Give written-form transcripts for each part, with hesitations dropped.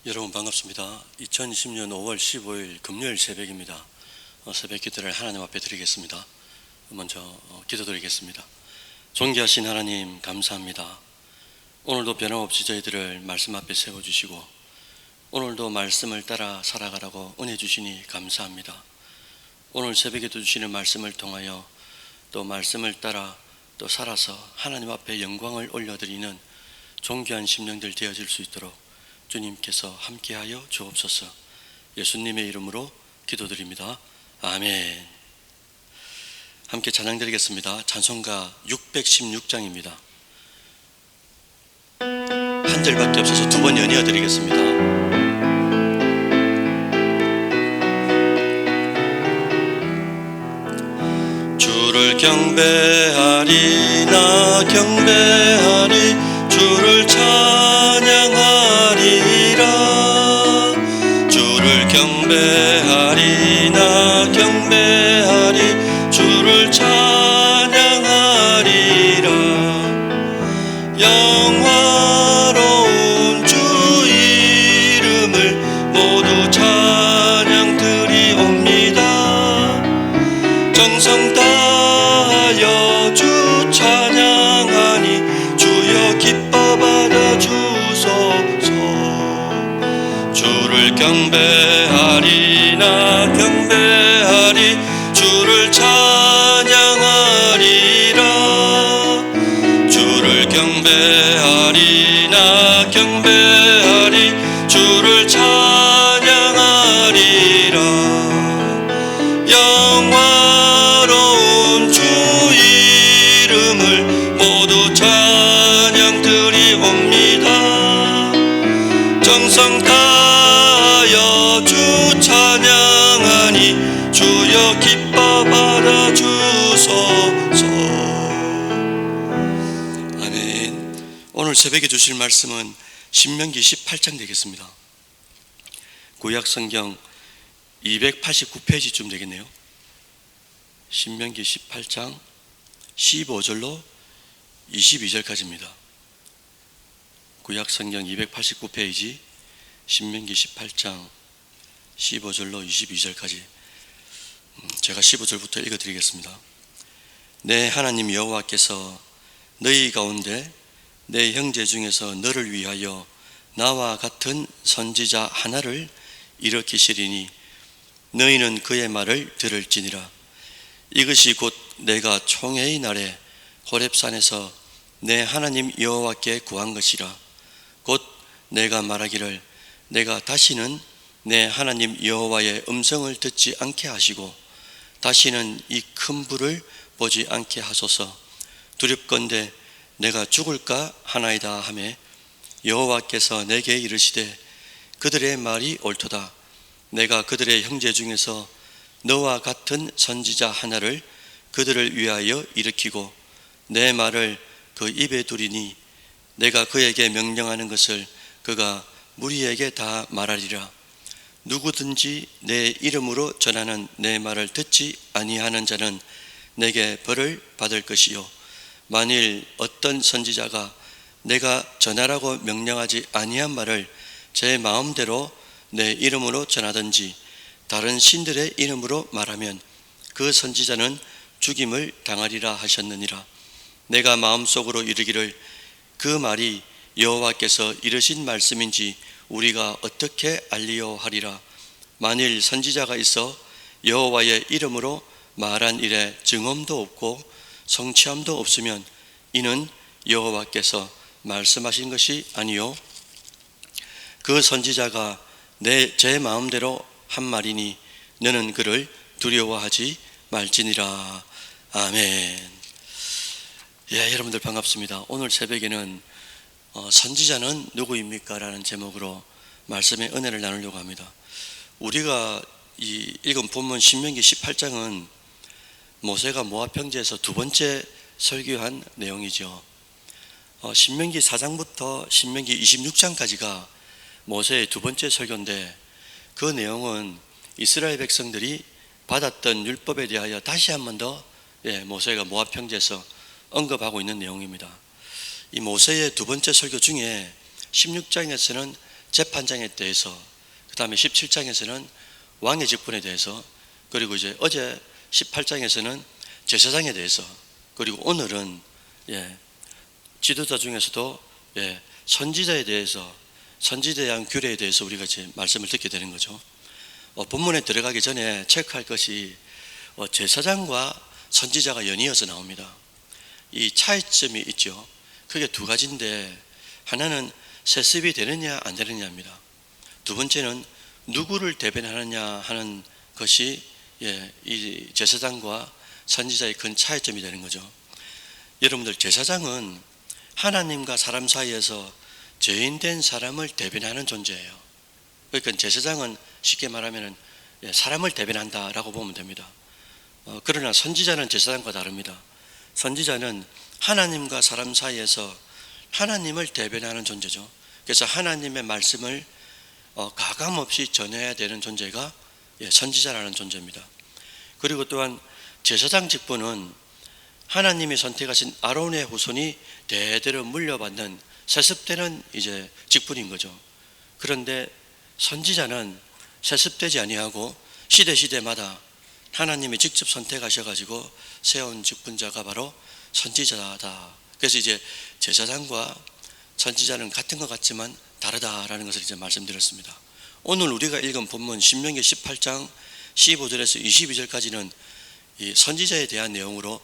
여러분 반갑습니다. 2020년 5월 15일 금요일 새벽입니다. 새벽 기도를 하나님 앞에 드리겠습니다. 먼저 기도드리겠습니다. 존귀하신 하나님 감사합니다. 오늘도 변함없이 저희들을 말씀 앞에 세워주시고 오늘도 말씀을 따라 살아가라고 은혜 주시니 감사합니다. 오늘 새벽에도 주시는 말씀을 통하여 또 말씀을 따라 또 살아서 하나님 앞에 영광을 올려드리는 존귀한 심령들 되어질 수 있도록 주님께서 함께하여 주옵소서. 예수님의 이름으로 기도드립니다. 아멘. 함께 찬양 드리겠습니다. 찬송가 616장입니다. 한 절밖에 없어서 두 번 연이어 드리겠습니다. 주를 경배하리 나 경배하리 주를 찬양하리라. 주를 경배하리 나 경배하리 주를 찬양하리라. 영화로운 주 이름을 모두 찬양 드리옵니다. 정성 다하여 주 찬양하니 주여 기뻐 받아주소서. 주를 경배하리 나 경배하리 주를 찬양하리라. 주를 경배하리 나 경배하리 주를 찬양하리라. 영화로운 주 이름을 모두 찬양 드리옵니다. 정성 다하여 주 찬양하니 주여 기뻐 받아주소서. 아멘. 오늘 새벽에 주실 말씀은 신명기 18장 되겠습니다. 구약성경 289페이지쯤 되겠네요. 신명기 18장 15절로 22절까지입니다. 구약성경 289페이지 신명기 18장 15절로 22절까지 제가 15절부터 읽어드리겠습니다. 내 하나님 여호와께서 너희 가운데 내 형제 중에서 너를 위하여 나와 같은 선지자 하나를 일으키시리니 너희는 그의 말을 들을지니라. 이것이 곧 내가 총회의 날에 호렙산에서 내 하나님 여호와께 구한 것이라. 곧 내가 말하기를 내가 다시는 내 하나님 여호와의 음성을 듣지 않게 하시고 다시는 이 큰 불을 보지 않게 하소서. 두렵건대 내가 죽을까 하나이다 하매 여호와께서 내게 이르시되 그들의 말이 옳도다. 내가 그들의 형제 중에서 너와 같은 선지자 하나를 그들을 위하여 일으키고 내 말을 그 입에 두리니 내가 그에게 명령하는 것을 그가 무리에게 다 말하리라. 누구든지 내 이름으로 전하는 내 말을 듣지 아니하는 자는 내게 벌을 받을 것이요 만일 어떤 선지자가 내가 전하라고 명령하지 아니한 말을 제 마음대로 내 이름으로 전하든지 다른 신들의 이름으로 말하면 그 선지자는 죽임을 당하리라 하셨느니라. 내가 마음속으로 이르기를 그 말이 여호와께서 이르신 말씀인지 우리가 어떻게 알리요 하리라. 만일 선지자가 있어 여호와의 이름으로 말한 일에 증언도 없고 성취함도 없으면 이는 여호와께서 말씀하신 것이 아니요 그 선지자가 제 마음대로 한 말이니 너는 그를 두려워하지 말지니라. 아멘. 예, 여러분들 반갑습니다. 오늘 새벽에는 선지자는 누구입니까? 라는 제목으로 말씀의 은혜를 나누려고 합니다. 우리가 읽은 본문 신명기 18장은 모세가 모압 평지에서 두 번째 설교한 내용이죠. 신명기 4장부터 신명기 26장까지가 모세의 두 번째 설교인데 그 내용은 이스라엘 백성들이 받았던 율법에 대하여 다시 한 번 더 모세가 모압 평지에서 언급하고 있는 내용입니다. 이 모세의 두 번째 설교 중에 16장에서는 재판장에 대해서, 그 다음에 17장에서는 왕의 직분에 대해서, 그리고 이제 어제 18장에서는 제사장에 대해서, 그리고 오늘은 지도자 중에서도 선지자에 대해서, 선지자에 대한 규례에 대해서 우리가 이제 말씀을 듣게 되는 거죠. 본문에 들어가기 전에 체크할 것이 제사장과 선지자가 연이어서 나옵니다. 이 차이점이 있죠. 크게 두 가지인데, 하나는 세습이 되느냐 안 되느냐입니다. 두 번째는 누구를 대변하느냐 하는 것이 이 제사장과 선지자의 큰 차이점이 되는 거죠. 여러분들, 제사장은 하나님과 사람 사이에서 죄인된 사람을 대변하는 존재예요. 그러니까 제사장은 쉽게 말하면 사람을 대변한다라고 보면 됩니다. 그러나 선지자는 제사장과 다릅니다. 선지자는 하나님과 사람 사이에서 하나님을 대변하는 존재죠. 그래서 하나님의 말씀을 가감없이 전해야 되는 존재가 선지자라는 존재입니다. 그리고 또한 제사장 직분은 하나님이 선택하신 아론의 후손이 대대로 물려받는 세습되는 이제 직분인 거죠. 그런데 선지자는 세습되지 아니하고 시대마다 하나님이 직접 선택하셔가지고 세운 직분자가 바로 선지자다. 그래서 이제 제사장과 선지자는 같은 것 같지만 다르다라는 것을 이제 말씀드렸습니다. 오늘 우리가 읽은 본문 신명기 18장 15절에서 22절까지는 이 선지자에 대한 내용으로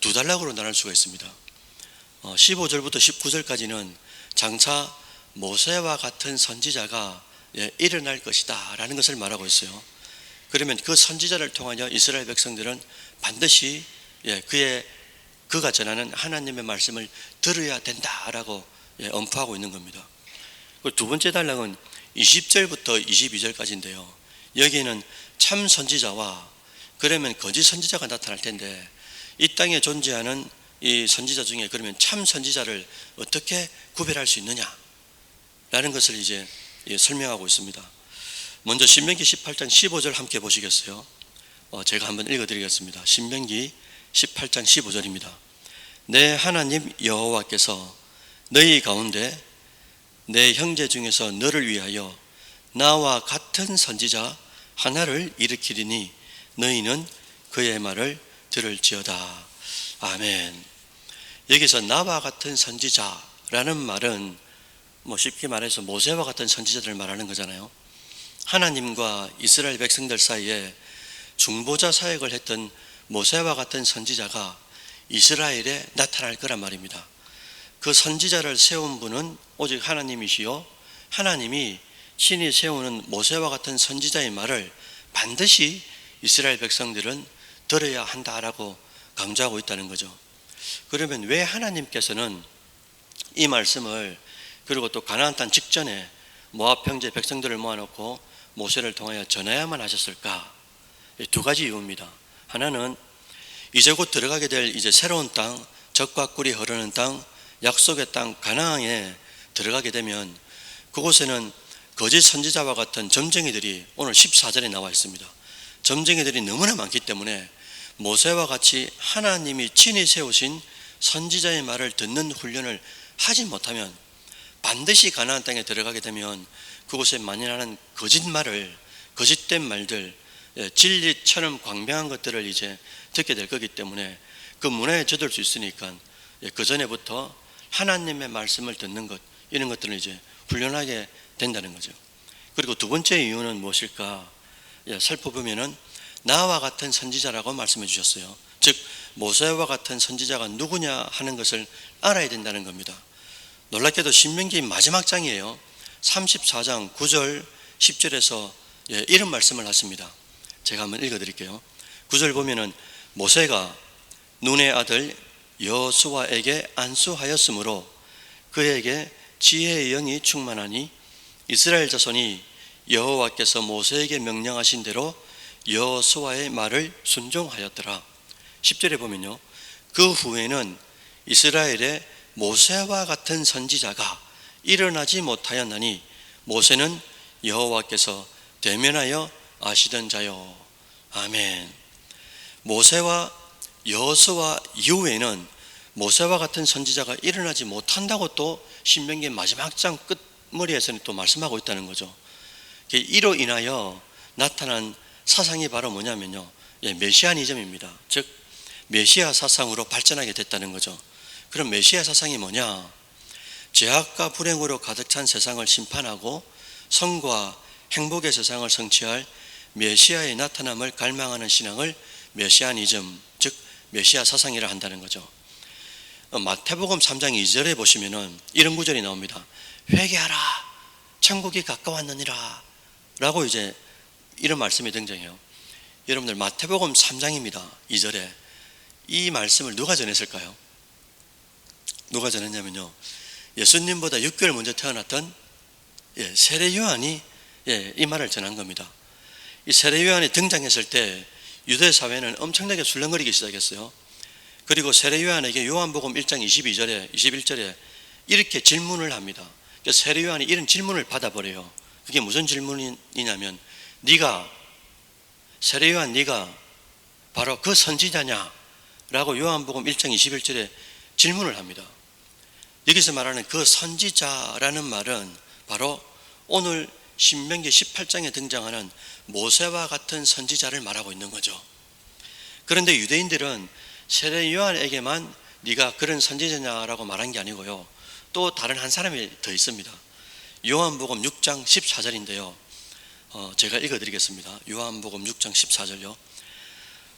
두 단락으로 나눌 수가 있습니다. 15절부터 19절까지는 장차 모세와 같은 선지자가 일어날 것이다 라는 것을 말하고 있어요. 그러면 그 선지자를 통하여 이스라엘 백성들은 반드시 그가 전하는 하나님의 말씀을 들어야 된다라고 언포하고 있는 겁니다. 두 번째 단락은 20절부터 22절까지인데요. 여기에는 참 선지자와 그러면 거짓 선지자가 나타날 텐데, 이 땅에 존재하는 이 선지자 중에 그러면 참 선지자를 어떻게 구별할 수 있느냐라는 것을 이제 설명하고 있습니다. 먼저 신명기 18장 15절 함께 보시겠어요? 제가 한번 읽어드리겠습니다. 신명기 18장 15절입니다. 내 하나님 여호와께서 너희 가운데 내 형제 중에서 너를 위하여 나와 같은 선지자 하나를 일으키리니 너희는 그의 말을 들을지어다. 아멘. 여기서 나와 같은 선지자라는 말은 쉽게 말해서 모세와 같은 선지자들을 말하는 거잖아요. 하나님과 이스라엘 백성들 사이에 중보자 사역을 했던 모세와 같은 선지자가 이스라엘에 나타날 거란 말입니다. 그 선지자를 세운 분은 오직 하나님이시요, 하나님이 신이 세우는 모세와 같은 선지자의 말을 반드시 이스라엘 백성들은 들어야 한다라고 강조하고 있다는 거죠. 그러면 왜 하나님께서는 이 말씀을, 그리고 또 가나안 땅 직전에 모압 형제 백성들을 모아놓고 모세를 통하여 전해야만 하셨을까? 두 가지 이유입니다. 하나는 이제 곧 들어가게 될 이제 새로운 땅, 젖과 꿀이 흐르는 땅, 약속의 땅 가나안에 들어가게 되면 그곳에는 거짓 선지자와 같은 점쟁이들이 오늘 14절에 나와 있습니다. 점쟁이들이 너무나 많기 때문에 모세와 같이 하나님이 친히 세우신 선지자의 말을 듣는 훈련을 하지 못하면 반드시 가나안 땅에 들어가게 되면 그곳에 만연하는 거짓말을, 거짓된 말들, 진리처럼 광명한 것들을 이제 듣게 될 거기 때문에 그 문화에 젖을 수 있으니까 그 전에부터 하나님의 말씀을 듣는 것, 이런 것들을 이제 훈련하게 된다는 거죠. 그리고 두 번째 이유는 무엇일까? 살펴보면은 나와 같은 선지자라고 말씀해 주셨어요. 즉 모세와 같은 선지자가 누구냐 하는 것을 알아야 된다는 겁니다. 놀랍게도 신명기 마지막 장이에요. 34장 9절 10절에서 이런 말씀을 하십니다. 제가 한번 읽어드릴게요. 9절 보면은 모세가 눈의 아들 여호수아에게 안수하였으므로 그에게 지혜의 영이 충만하니 이스라엘 자손이 여호와께서 모세에게 명령하신 대로 여호수아의 말을 순종하였더라. 10절에 보면요, 그 후에는 이스라엘의 모세와 같은 선지자가 일어나지 못하였나니 모세는 여호와께서 대면하여 아시던 자요. 아멘. 모세와 여호수아 이후에는 모세와 같은 선지자가 일어나지 못한다고 또 신명기 마지막 장 끝 머리에서는 또 말씀하고 있다는 거죠. 이로 인하여 나타난 사상이 바로 뭐냐면요, 메시아니즘입니다. 즉 메시아 사상으로 발전하게 됐다는 거죠. 그럼 메시아 사상이 뭐냐? 죄악과 불행으로 가득 찬 세상을 심판하고 성과 행복의 세상을 성취할 메시아의 나타남을 갈망하는 신앙을 메시아니즘, 즉 메시아 사상이라 한다는 거죠. 마태복음 3장 2절에 보시면은 이런 구절이 나옵니다. 회개하라, 천국이 가까웠느니라 라고 이제 이런 말씀이 등장해요. 여러분들 마태복음 3장입니다. 2절에 이 말씀을 누가 전했을까요? 누가 전했냐면요, 예수님보다 6개월 먼저 태어났던 세례 요한이 이 말을 전한 겁니다. 이 세례 요한이 등장했을 때 유대 사회는 엄청나게 술렁거리기 시작했어요. 그리고 세례 요한에게 요한복음 1장 22절에 21절에 이렇게 질문을 합니다. 세례 요한이 이런 질문을 받아버려요. 그게 무슨 질문이냐면, 세례 요한 네가 바로 그 선지자냐? 라고 요한복음 1장 21절에 질문을 합니다. 여기서 말하는 그 선지자라는 말은 바로 오늘 신명기 18장에 등장하는 모세와 같은 선지자를 말하고 있는 거죠. 그런데 유대인들은 세례 요한에게만 네가 그런 선지자냐라고 말한 게 아니고요, 또 다른 한 사람이 더 있습니다. 요한복음 6장 14절인데요 제가 읽어드리겠습니다. 요한복음 6장 14절요.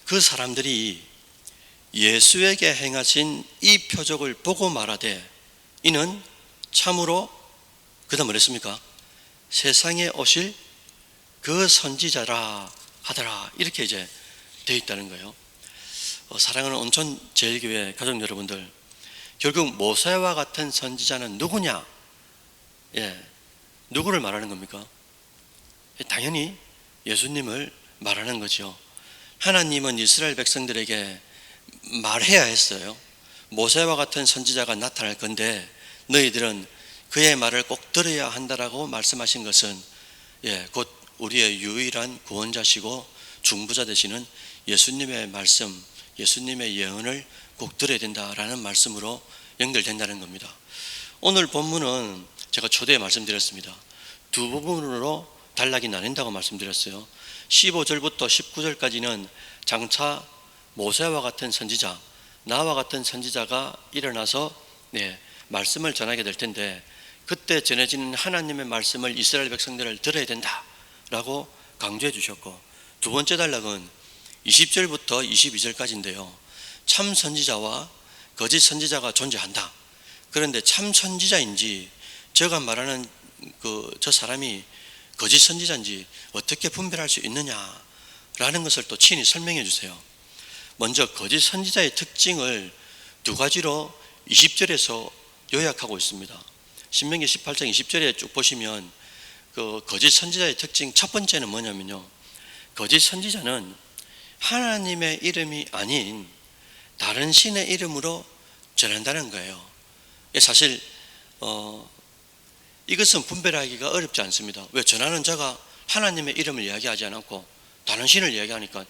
그 사람들이 예수에게 행하신 이 표적을 보고 말하되 이는 참으로, 그 다음 뭐랬습니까? 세상에 오실 그 선지자라 하더라, 이렇게 이제 되어 있다는 거예요. 사랑하는 온천 제일교회 가족 여러분들, 결국 모세와 같은 선지자는 누구냐? 누구를 말하는 겁니까? 당연히 예수님을 말하는 거죠. 하나님은 이스라엘 백성들에게 말해야 했어요. 모세와 같은 선지자가 나타날 건데 너희들은 그의 말을 꼭 들어야 한다라고 말씀하신 것은 곧 우리의 유일한 구원자시고 중보자 되시는 예수님의 말씀, 예수님의 예언을 꼭 들어야 된다라는 말씀으로 연결된다는 겁니다. 오늘 본문은 제가 초대에 말씀드렸습니다. 두 부분으로 단락이 나뉜다고 말씀드렸어요. 15절부터 19절까지는 장차 모세와 같은 선지자, 나와 같은 선지자가 일어나서 말씀을 전하게 될 텐데, 그때 전해지는 하나님의 말씀을 이스라엘 백성들을 들어야 된다라고 강조해 주셨고, 두 번째 단락은 20절부터 22절까지인데요 참 선지자와 거짓 선지자가 존재한다. 그런데 참 선지자인지 제가 말하는 저 사람이 거짓 선지자인지 어떻게 분별할 수 있느냐라는 것을 또 친히 설명해 주세요. 먼저 거짓 선지자의 특징을 두 가지로 20절에서 요약하고 있습니다. 신명기 18장 20절에 쭉 보시면 그 거짓 선지자의 특징 첫 번째는 뭐냐면요, 거짓 선지자는 하나님의 이름이 아닌 다른 신의 이름으로 전한다는 거예요. 사실 이것은 분별하기가 어렵지 않습니다. 왜? 전하는 자가 하나님의 이름을 이야기하지 않고 다른 신을 이야기하니까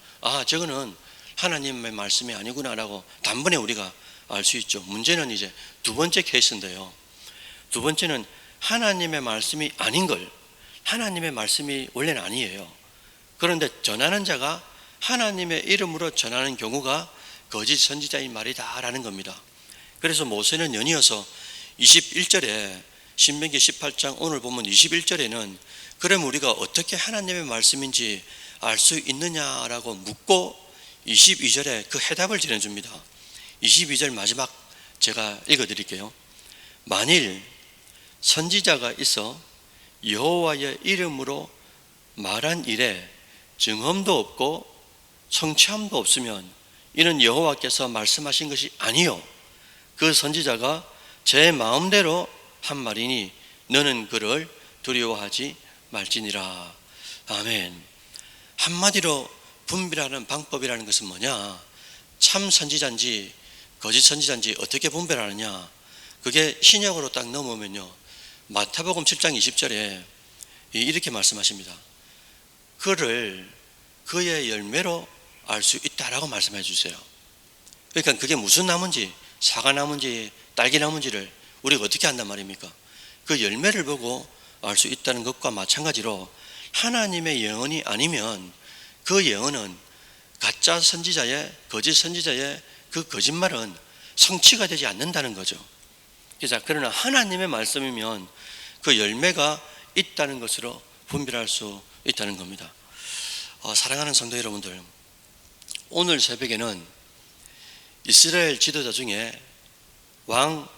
저거는 하나님의 말씀이 아니구나 라고 단번에 우리가 알 수 있죠. 문제는 이제 두 번째 케이스인데요, 두 번째는 하나님의 말씀이 아닌 걸, 하나님의 말씀이 원래는 아니에요. 그런데 전하는 자가 하나님의 이름으로 전하는 경우가 거짓 선지자인 말이다 라는 겁니다. 그래서 모세는 연이어서 21절에 신명기 18장 오늘 보면 21절에는 그럼 우리가 어떻게 하나님의 말씀인지 알 수 있느냐라고 묻고 22절에 그 해답을 전해줍니다. 22절 마지막 제가 읽어드릴게요. 만일 선지자가 있어 여호와의 이름으로 말한 일에 증언도 없고 성취함도 없으면 이는 여호와께서 말씀하신 것이 아니요 그 선지자가 제 마음대로 한 말이니 너는 그를 두려워하지 말지니라. 아멘. 한마디로 분별하는 방법이라는 것은 뭐냐? 참 선지자인지 거짓 선지자인지 어떻게 분별하느냐? 그게 신약으로 딱 넘으면요, 마태복음 7장 20절에 이렇게 말씀하십니다. 그를 그의 열매로 알 수 있다라고 말씀해 주세요. 그러니까 그게 무슨 나무인지, 사과나무인지 딸기나무인지를 우리가 어떻게 안단 말입니까? 그 열매를 보고 알 수 있다는 것과 마찬가지로 하나님의 예언이 아니면 그 예언은 가짜 선지자의, 거짓 선지자의 그 거짓말은 성취가 되지 않는다는 거죠. 그러나 하나님의 말씀이면 그 열매가 있다는 것으로 분별할 수 있다는 겁니다. 사랑하는 성도 여러분들, 오늘 새벽에는 이스라엘 지도자 중에 왕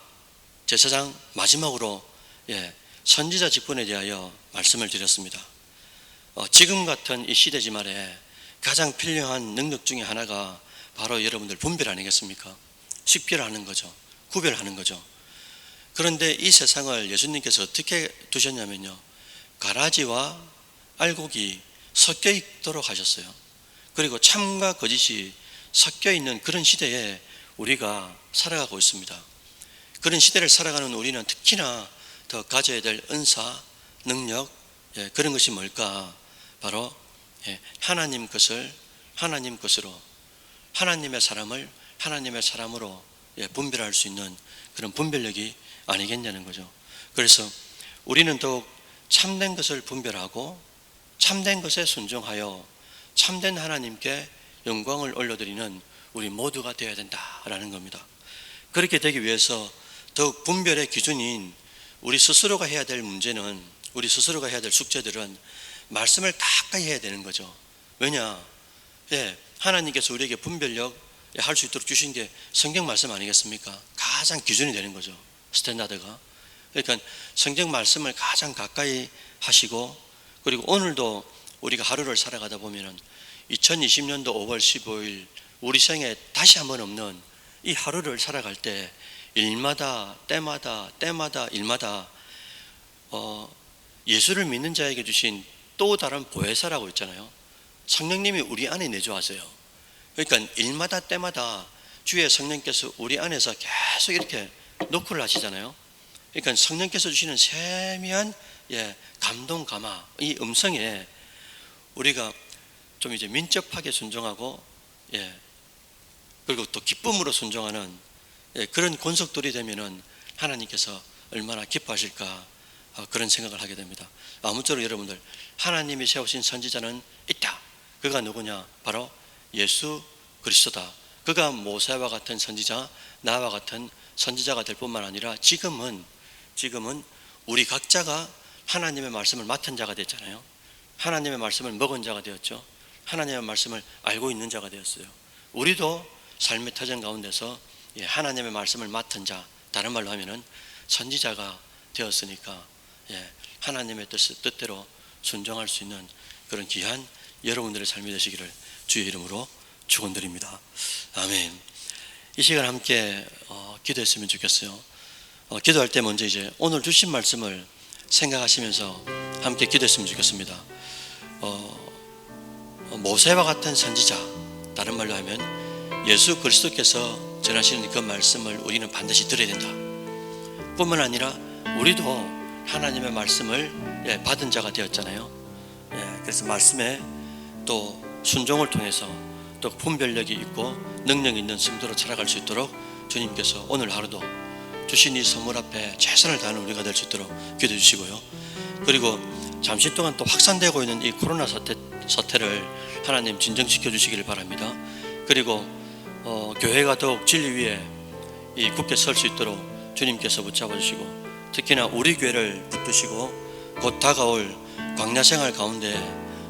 제사장 마지막으로 선지자 직분에 대하여 말씀을 드렸습니다. 지금 같은 이 시대지 말에 가장 필요한 능력 중에 하나가 바로 여러분들 분별 아니겠습니까? 식별하는 거죠. 구별하는 거죠. 그런데 이 세상을 예수님께서 어떻게 두셨냐면요, 가라지와 알곡이 섞여 있도록 하셨어요. 그리고 참과 거짓이 섞여 있는 그런 시대에 우리가 살아가고 있습니다. 그런 시대를 살아가는 우리는 특히나 더 가져야 될 은사, 능력, 그런 것이 뭘까? 바로 하나님 것을 하나님 것으로, 하나님의 사람을 하나님의 사람으로 분별할 수 있는 그런 분별력이 아니겠냐는 거죠. 그래서 우리는 더욱 참된 것을 분별하고 참된 것에 순종하여 참된 하나님께 영광을 올려드리는 우리 모두가 되어야 된다라는 겁니다. 그렇게 되기 위해서 더욱 분별의 기준인 우리 스스로가 해야 될 문제는, 우리 스스로가 해야 될 숙제들은 말씀을 가까이 해야 되는 거죠. 왜냐? 하나님께서 우리에게 분별력 할 수 있도록 주신 게 성경 말씀 아니겠습니까? 가장 기준이 되는 거죠. 스탠다드가. 그러니까 성경 말씀을 가장 가까이 하시고, 그리고 오늘도 우리가 하루를 살아가다 보면은 2020년도 5월 15일 우리 생에 다시 한번 없는 이 하루를 살아갈 때 일마다 때마다 일마다 예수를 믿는 자에게 주신 또 다른 보혜사라고 있잖아요. 성령님이 우리 안에 내주하세요. 그러니까 일마다 때마다 주의 성령께서 우리 안에서 계속 이렇게 노크를 하시잖아요. 그러니까 성령께서 주시는 세미한 감동 감화, 이 음성에 우리가 좀 이제 민첩하게 순종하고 그리고 또 기쁨으로 순종하는 그런 권속들이 되면은 하나님께서 얼마나 기뻐하실까, 그런 생각을 하게 됩니다. 아무쪼록 여러분들, 하나님이 세우신 선지자는 있다. 그가 누구냐? 바로 예수 그리스도다. 그가 모세와 같은 선지자, 나와 같은 선지자가 될 뿐만 아니라 지금은 우리 각자가 하나님의 말씀을 맡은 자가 됐잖아요. 하나님의 말씀을 먹은 자가 되었죠. 하나님의 말씀을 알고 있는 자가 되었어요. 우리도 삶의 터전 가운데서 하나님의 말씀을 맡은 자, 다른 말로 하면은 선지자가 되었으니까 하나님의 뜻대로 순종할 수 있는 그런 귀한 여러분들의 삶이 되시기를 주의 이름으로 축원드립니다. 아멘. 이 시간 함께 기도했으면 좋겠어요. 기도할 때 먼저 이제 오늘 주신 말씀을 생각하시면서 함께 기도했으면 좋겠습니다. 모세와 같은 선지자, 다른 말로 하면 예수 그리스도께서 전하시는 그 말씀을 우리는 반드시 들어야 된다. 뿐만 아니라 우리도 하나님의 말씀을 받은 자가 되었잖아요. 그래서 말씀에 또 순종을 통해서 또 분별력이 있고 능력 있는 성도로 살아갈 수 있도록 주님께서 오늘 하루도 주신 이 선물 앞에 최선을 다하는 우리가 될 수 있도록 기도해 주시고요. 그리고 잠시 동안 또 확산되고 있는 이 코로나 사태를 하나님 진정시켜 주시기를 바랍니다. 그리고 교회가 더욱 진리 위에 굳게 설 수 있도록 주님께서 붙잡아 주시고, 특히나 우리 교회를 붙드시고 곧 다가올 광야 생활 가운데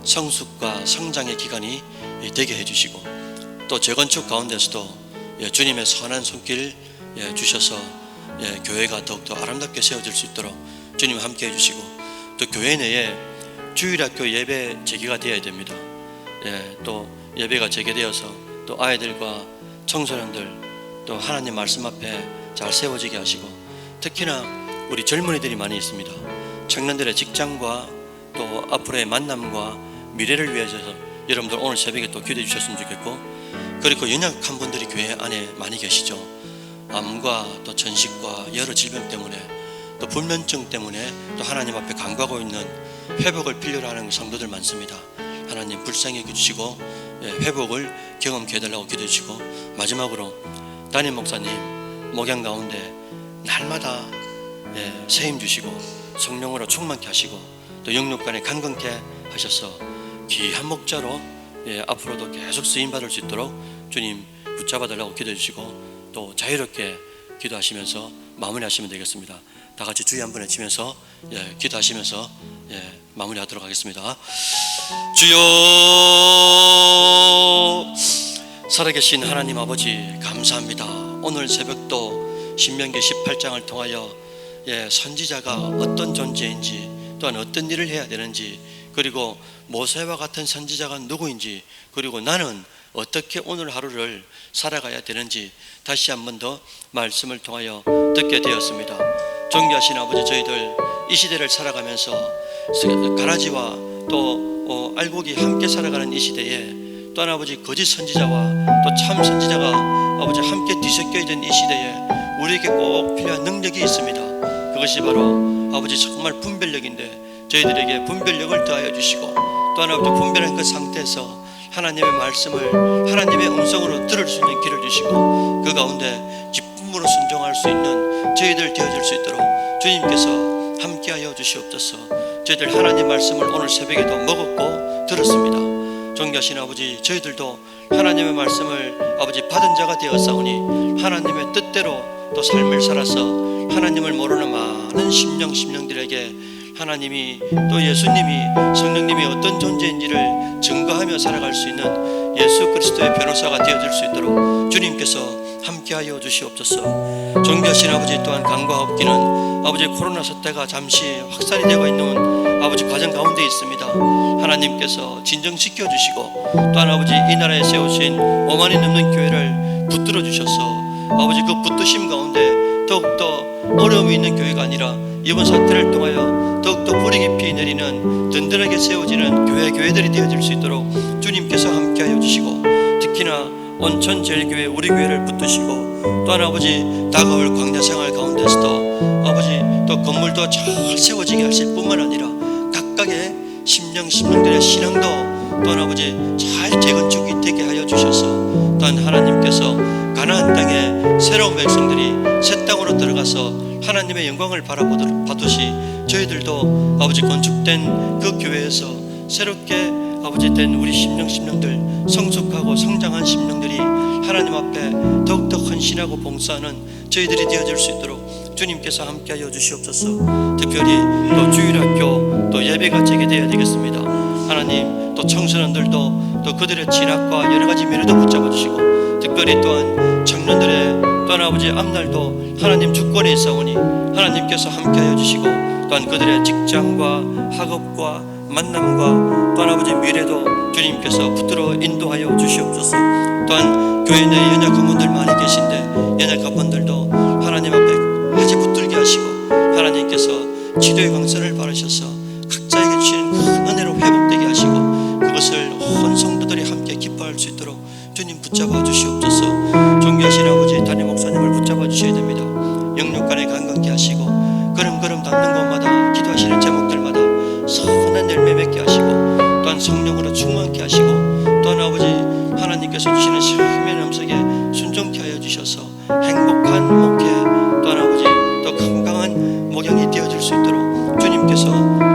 성숙과 성장의 기간이 되게 해주시고, 또 재건축 가운데서도 주님의 선한 손길 주셔서 교회가 더욱더 아름답게 세워질 수 있도록 주님 함께 해주시고, 또 교회 내에 주일학교 예배 재개가 되어야 됩니다. 또 예배가 재개되어서 또 아이들과 청소년들 또 하나님 말씀 앞에 잘 세워지게 하시고, 특히나 우리 젊은이들이 많이 있습니다. 청년들의 직장과 또 앞으로의 만남과 미래를 위해서 여러분들 오늘 새벽에 또 기도해 주셨으면 좋겠고, 그리고 연약한 분들이 교회 안에 많이 계시죠. 암과 또 전식과 여러 질병 때문에 또 불면증 때문에 또 하나님 앞에 간구하고 있는 회복을 필요로 하는 성도들 많습니다. 하나님 불쌍히 여겨주시고 회복을 경험케 해달라고 기도해 주시고, 마지막으로 담임 목사님 목양 가운데 날마다 세임 주시고 성령으로 충만케 하시고 또 영육간에 강건케 하셔서 귀한 목자로 앞으로도 계속 쓰임받을 수 있도록 주님 붙잡아 달라고 기도해 주시고 또 자유롭게 기도하시면서 마무리하시면 되겠습니다. 다 같이 주여 한번 외치면서 기도하시면서 마무리하도록 하겠습니다. 주여, 살아계신 하나님 아버지 감사합니다. 오늘 새벽도 신명기 18장을 통하여 선지자가 어떤 존재인지 또한 어떤 일을 해야 되는지 그리고 모세와 같은 선지자가 누구인지 그리고 나는 어떻게 오늘 하루를 살아가야 되는지 다시 한 번 더 말씀을 통하여 듣게 되었습니다. 존귀하신 아버지, 저희들 이 시대를 살아가면서 가라지와 또 알곡이 함께 살아가는 이 시대에 또한 아버지 거짓 선지자와 또 참 선지자가 아버지 함께 뒤섞여 있는 이 시대에 우리에게 꼭 필요한 능력이 있습니다. 그것이 바로 아버지 정말 분별력인데 저희들에게 분별력을 더하여 주시고 또한 아버지 분별한 그 상태에서 하나님의 말씀을 하나님의 음성으로 들을 수 있는 길을 주시고 그 가운데 기쁨으로 순종할 수 있는 저희들 되어질 수 있도록 주님께서 함께하여 주시옵소서. 저희들 하나님 말씀을 오늘 새벽에도 먹었고 들었습니다. 존귀하신 아버지, 저희들도 하나님의 말씀을 아버지 받은 자가 되었사오니 하나님의 뜻대로 또 삶을 살아서 하나님을 모르는 많은 심령들에게 하나님이 또 예수님이 성령님이 어떤 존재인지를 증거하며 살아갈 수 있는 예수 그리스도의 변호사가 되어질 수 있도록 주님께서 함께하여 주시옵소서. 존귀하신 아버지, 또한 간과없기는 아버지 코로나 사태가 잠시 확산이 되고 있는 아버지 과정 가운데 있습니다. 하나님께서 진정시켜 주시고 또한 아버지 이 나라에 세우신 5만이 넘는 교회를 붙들어 주셔서 아버지 그 붙드심 가운데 더욱더 어려움이 있는 교회가 아니라 이번 사태를 통하여 더욱더 뿌리 깊이 내리는 든든하게 세워지는 교회들이 되어질 수 있도록 주님께서 함께하여 주시고 특히나 온천제일교회 우리 교회를 붙드시고 또한 아버지 다가올 광야생활 가운데서도 아버지 또 건물도 잘 세워지게 하실 뿐만 아니라 각각의 심령들의 신앙도 또한 아버지 잘 재건축이 되게 하여 주셔서 또한 하나님께서 가나안 땅에 새로운 백성들이 새 땅으로 들어가서 하나님의 영광을 바라보듯이 저희들도 아버지 건축된 그 교회에서 새롭게 아버지 된 우리 심령들 성숙하고 성장한 심령들이 하나님 앞에 더욱더 헌신하고 봉사하는 저희들이 되어질 수 있도록 주님께서 함께하여 주시옵소서. 특별히 또 주일학교 또 예배가 재개되어야 되겠습니다. 하나님 또 청소년들도 또 그들의 진학과 여러 가지 미래도 붙잡아 주시고 특별히 또한 청년들의 또한 아버지 앞날도 하나님 주권에 있사오니 하나님께서 함께하여 주시고 또한 그들의 직장과 학업과 만남과 또한 아버지 미래도 주님께서 붙들어 인도하여 주시옵소서. 또한 교회 내에 연약한 분들 많이 계신데 연약한 분들도 하나님 앞에 아주 붙들게 하시고 하나님께서 치료의 광선을 바르셔서 각자에게 주시는 큰 은혜로 회복되게 하시고 그것을 온 성도들이 함께 기뻐할 수 있도록 주님 붙잡아 주시옵소서. 존귀하신 아버지 담임 목사님을 붙잡아 주셔야 됩니다. 영육간에 강건케 하시고 걸음걸음 닿는 곳마다 기도하시는 제목들마다 선한 열매 맺게 하시고 또한 성령으로 충만케 하시고 또한 아버지 하나님께서 주시는 힘의 음성에 순종케 하여 주셔서 행복한 목회 또한 아버지 또 건강한 목양이 되어질 수 있도록 주님께서